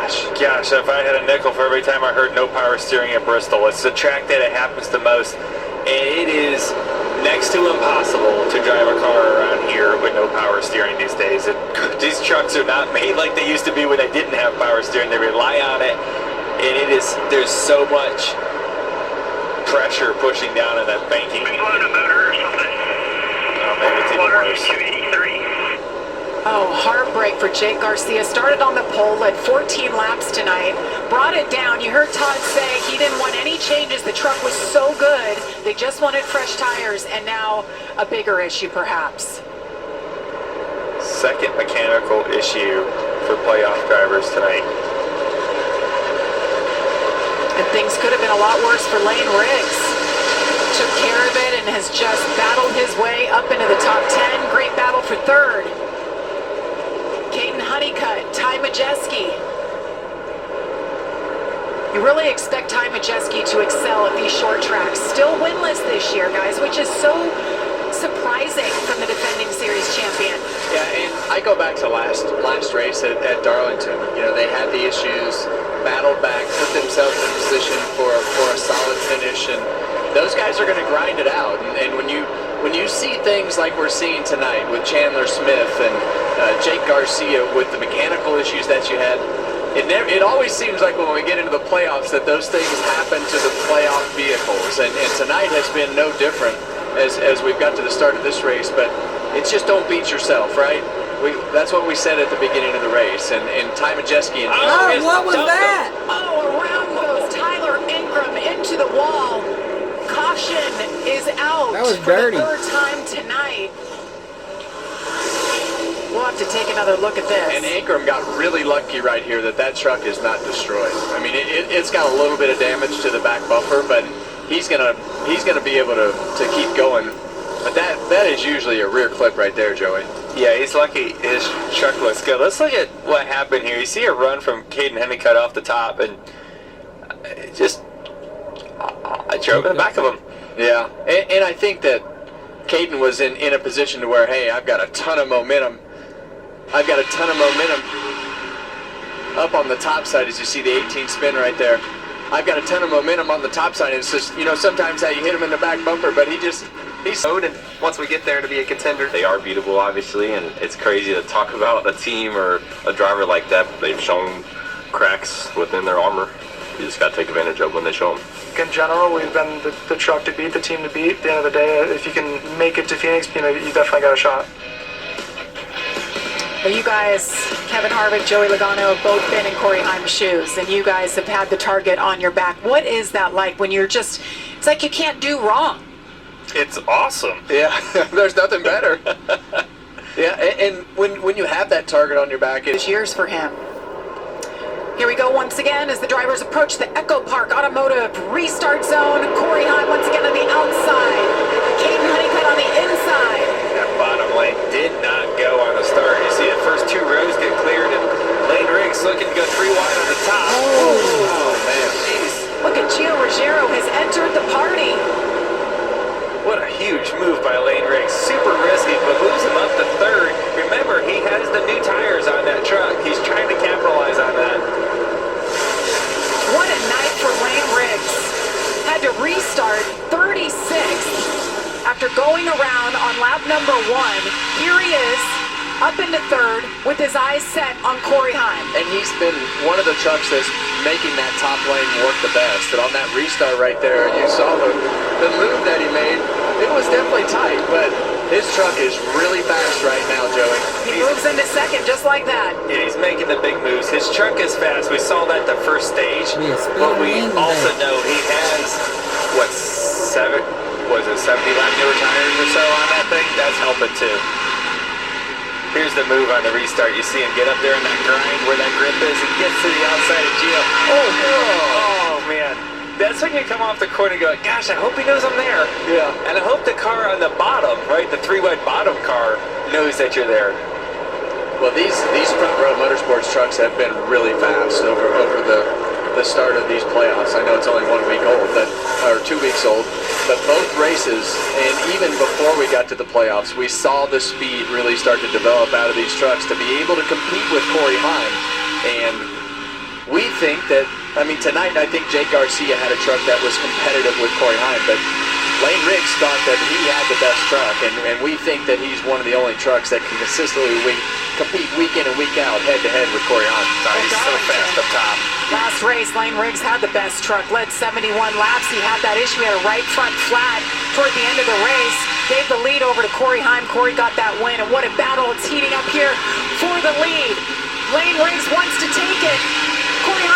flash. Gosh, if I had a nickel for every time I heard no power steering at Bristol. It's the track that it happens the most. And it is next to impossible to drive a car around here with no power steering these days. These trucks are not made like they used to be when they didn't have power steering. They rely on it, and there's so much pressure pushing down in that banking. Maybe it's even worse. Oh, heartbreak for Jake Garcia. Started on the pole, led 14 laps tonight, brought it down. You heard Todd say he didn't want any changes. The truck was so good. They just wanted fresh tires, and now a bigger issue perhaps. Second mechanical issue for playoff drivers tonight. And things could have been a lot worse for Lane Riggs. Took care of it and has just battled his way up into the top 10. Great battle for third. Caden Honeycutt, Ty Majeski. You really expect Ty Majeski to excel at these short tracks. Still winless this year, guys, which is so surprising from the defending series champion. Yeah, and I go back to last race at Darlington. You know, they had the issues, battled back, put themselves in position for a solid finish, and those guys are going to grind it out. And when you see things like we're seeing tonight with Chandler Smith and Jake Garcia with the mechanical issues that you had, it always seems like when we get into the playoffs that those things happen to the playoff vehicles, and tonight has been no different as we've got to the start of this race. But it's just don't beat yourself, right? That's what we said at the beginning of the race, and Ty Majeski. Oh, what was that? Oh, around goes Tyler Ingram into the wall. Caution is out. That was for dirty. the third time tonight. We'll have to take another look at this. And Ingram got really lucky right here that truck is not destroyed. I mean, it's got a little bit of damage to the back bumper, but he's gonna be able to keep going. But that is usually a rear clip right there, Joey. Yeah, he's lucky his truck looks good. Let's look at what happened here. You see a run from Caden Honeycutt off the top, and I drove in the back of him. Yeah, and I think that Caden was in a position to where, hey, I've got a ton of momentum. Up on the top side, as you see the 18 spin right there. I've got a ton of momentum on the top side. And it's just, you know, sometimes how you hit him in the back bumper, but he's and once we get there to be a contender, they are beatable, obviously, and it's crazy to talk about a team or a driver like that. They've shown cracks within their armor. You just got to take advantage of when they show them. In general, we've been the truck to beat, the team to beat. At the end of the day, if you can make it to Phoenix, you definitely got a shot. Well, you guys, Kevin Harvick, Joey Logano, have both been in Corey Heim's shoes, and you guys have had the target on your back. What is that like when it's like you can't do wrong? It's awesome. Yeah, there's nothing better. Yeah, and when you have that target on your back, It's years for him. Here we go once again as the drivers approach the Echo Park Automotive restart zone. Corey Heim once again on the outside. Caden Honeycutt on the inside. That bottom lane did not go on the start. You see the first two rows get cleared, and Lane Riggs looking to go 3 wide on the top. oh man. Jeez. Look at Gio Ruggiero has entered the party. What a huge move by Lane Riggs. Super risky, but moves him up to third. Remember, he has the new tires on that truck. He's trying to capitalize on that. What a night for Lane Riggs. Had to restart 36th after going around on lap number 1. Here he is, up into third with his eyes set on Corey Heim. And he's been one of the trucks that's making that top lane work the best. And on that restart right there, you saw the move that he made. It was definitely tight, but his truck is really fast right now, Joey. He moves into second just like that. Yeah, he's making the big moves. His truck is fast. We saw that the first stage. But we also know he has, 70 lap newer tires or so on that thing? That's helping too. Here's the move on the restart. You see him get up there in that grind where that grip is. He gets to the outside of Gio. Oh man. That's when you come off the corner and go, gosh, I hope he knows I'm there. Yeah. And I hope the car on the bottom, right, the 3-wide bottom car, knows that you're there. Well, these front row motorsports trucks have been really fast over the start of these playoffs. I know it's only 1 week old, or 2 weeks old, but both races, and even before we got to the playoffs, we saw the speed really start to develop out of these trucks to be able to compete with Corey Heim. And we think that, I mean, tonight I think Jake Garcia had a truck that was competitive with Corey Heim, but Lane Riggs thought that he had the best truck, and we think that he's one of the only trucks that can consistently compete week in and week out, head-to-head with Corey Heim. He's so fast up top. Last race, Lane Riggs had the best truck, led 71 laps. He had that issue, he had a right front flat toward the end of the race. Gave the lead over to Corey Heim. Corey got that win, and what a battle it's heating up here for the lead. Lane Riggs wants to take it.